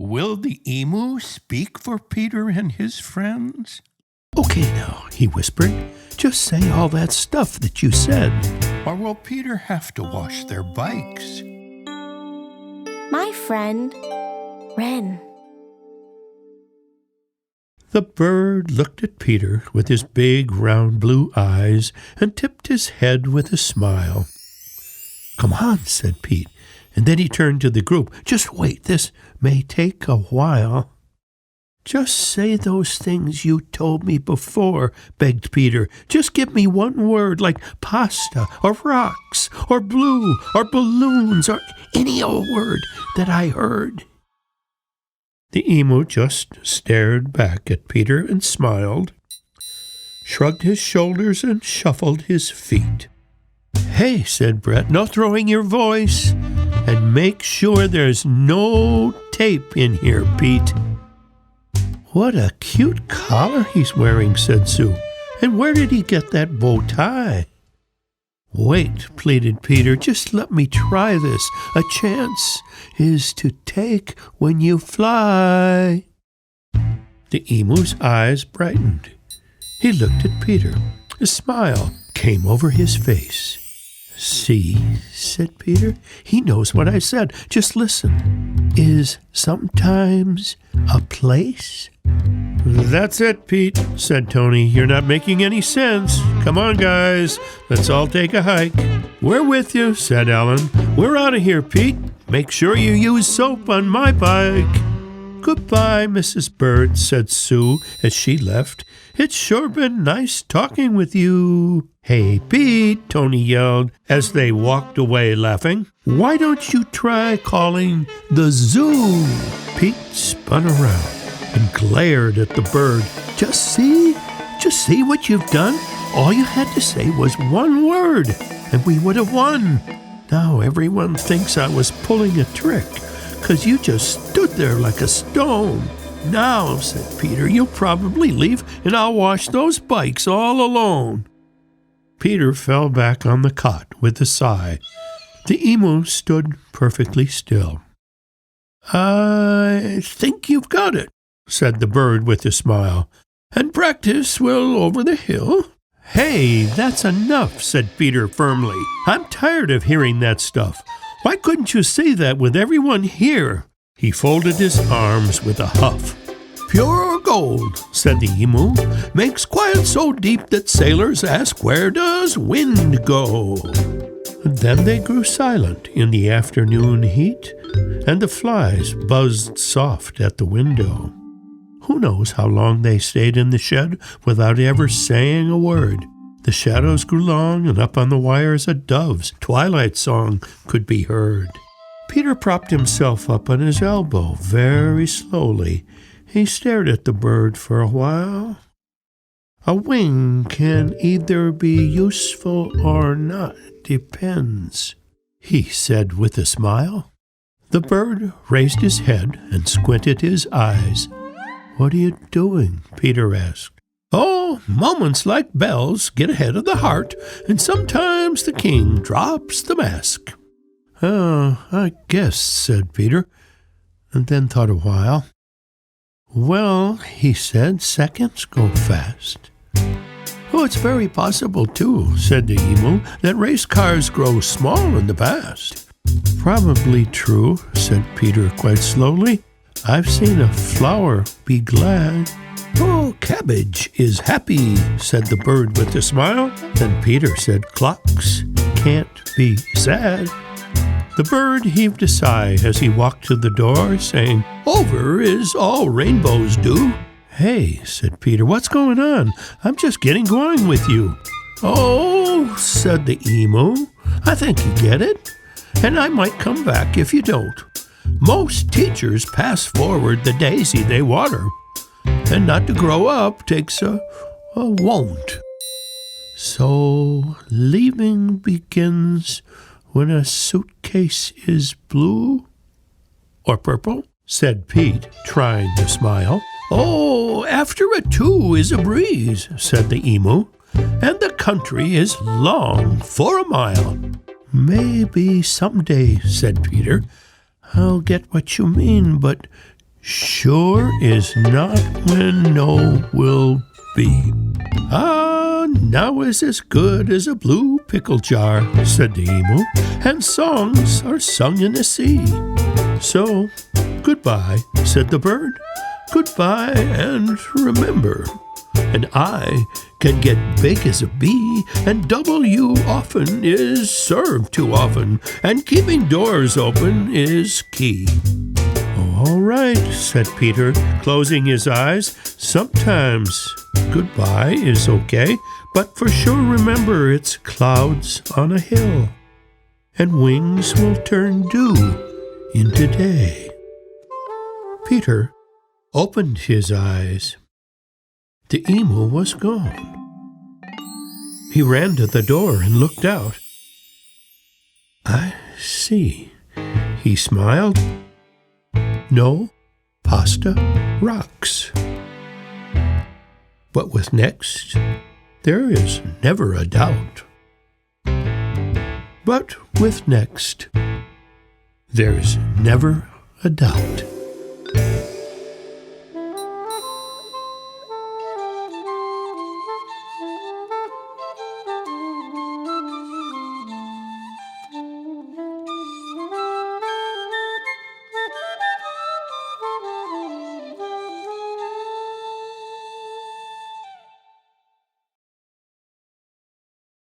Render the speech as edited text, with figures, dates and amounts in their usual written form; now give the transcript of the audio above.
Will the emu speak for Peter and his friends? Okay now, he whispered. Just say all that stuff that you said. Or will Peter have to wash their bikes? My friend, Wren. The bird looked at Peter with his big round blue eyes and tipped his head with a smile. Come on, said Pete, and then he turned to the group. Just wait, this may take a while. Just say those things you told me before, begged Peter. Just give me one word like pasta or rocks or blue or balloons or any old word that I heard. The emu just stared back at Peter and smiled, shrugged his shoulders and shuffled his feet. Hey, said Brett, no throwing your voice. And make sure there's no tape in here, Pete. What a cute collar he's wearing, said Sue. And where did he get that bow tie? Wait, pleaded Peter, just let me try this. A chance is to take when you fly. The emu's eyes brightened. He looked at Peter. A smile came over his face. See, said Peter, he knows what I said. Just listen. Is sometimes a place? That's it, Pete, said Tony. You're not making any sense. Come on, guys. Let's all take a hike. We're with you, said Ellen. We're out of here, Pete. Make sure you use soap on my bike. Goodbye, Mrs. Bird, said Sue as she left. It's sure been nice talking with you. Hey, Pete, Tony yelled as they walked away laughing. Why don't you try calling the zoo? Pete spun around and glared at the bird. Just see what you've done? All you had to say was one word, and we would have won. Now everyone thinks I was pulling a trick, 'cause you just stood there like a stone. Now, said Peter, you'll probably leave, and I'll wash those bikes all alone. Peter fell back on the cot with a sigh. The emu stood perfectly still. I think you've got it, said the bird with a smile. And practice will over the hill. Hey, that's enough, said Peter firmly. I'm tired of hearing that stuff. Why couldn't you say that with everyone here? He folded his arms with a huff. Pure gold, said the emu, makes quiet so deep that sailors ask, where does wind go? Then they grew silent in the afternoon heat, and the flies buzzed soft at the window. Who knows how long they stayed in the shed without ever saying a word? The shadows grew long, and up on the wires a dove's twilight song could be heard. Peter propped himself up on his elbow very slowly. He stared at the bird for a while. A wing can either be useful or not, depends, he said with a smile. The bird raised his head and squinted his eyes. What are you doing? Peter asked. Oh, moments like bells get ahead of the heart, and sometimes the king drops the mask. Oh, I guess, said Peter, and then thought a while. Well, he said, seconds go fast. Oh, it's very possible, too, said the emu, that race cars grow small in the past. Probably true, said Peter quite slowly. I've seen a flower be glad. Oh, cabbage is happy, said the bird with a smile. Then Peter said, clocks can't be sad. The bird heaved a sigh as he walked to the door, saying, over is all rainbows do. Hey, said Peter, what's going on? I'm just getting going with you. Oh, said the emu, I think you get it, and I might come back if you don't. Most teachers pass forward the daisy they water, and not to grow up takes a won't. So leaving begins when a suitcase is blue or purple, said Pete, trying to smile. Oh, after a two is a breeze, said the emu, and the country is long for a mile. Maybe someday, said Peter, I'll get what you mean, but Sure is not when no will be. Ah, now is as good as a blue pickle jar, said the emu, and songs are sung in the sea. So, goodbye, said the bird. Goodbye, and remember, an I can get big as a bee, and W often is served too often, and keeping doors open is key. All right, said Peter, closing his eyes. Sometimes goodbye is okay, but for sure remember it's clouds on a hill, and wings will turn dew into day. Peter opened his eyes. The emu was gone. He ran to the door and looked out. I see, he smiled. No pasta rocks. But with next, there is never a doubt. But with next, there is never a doubt.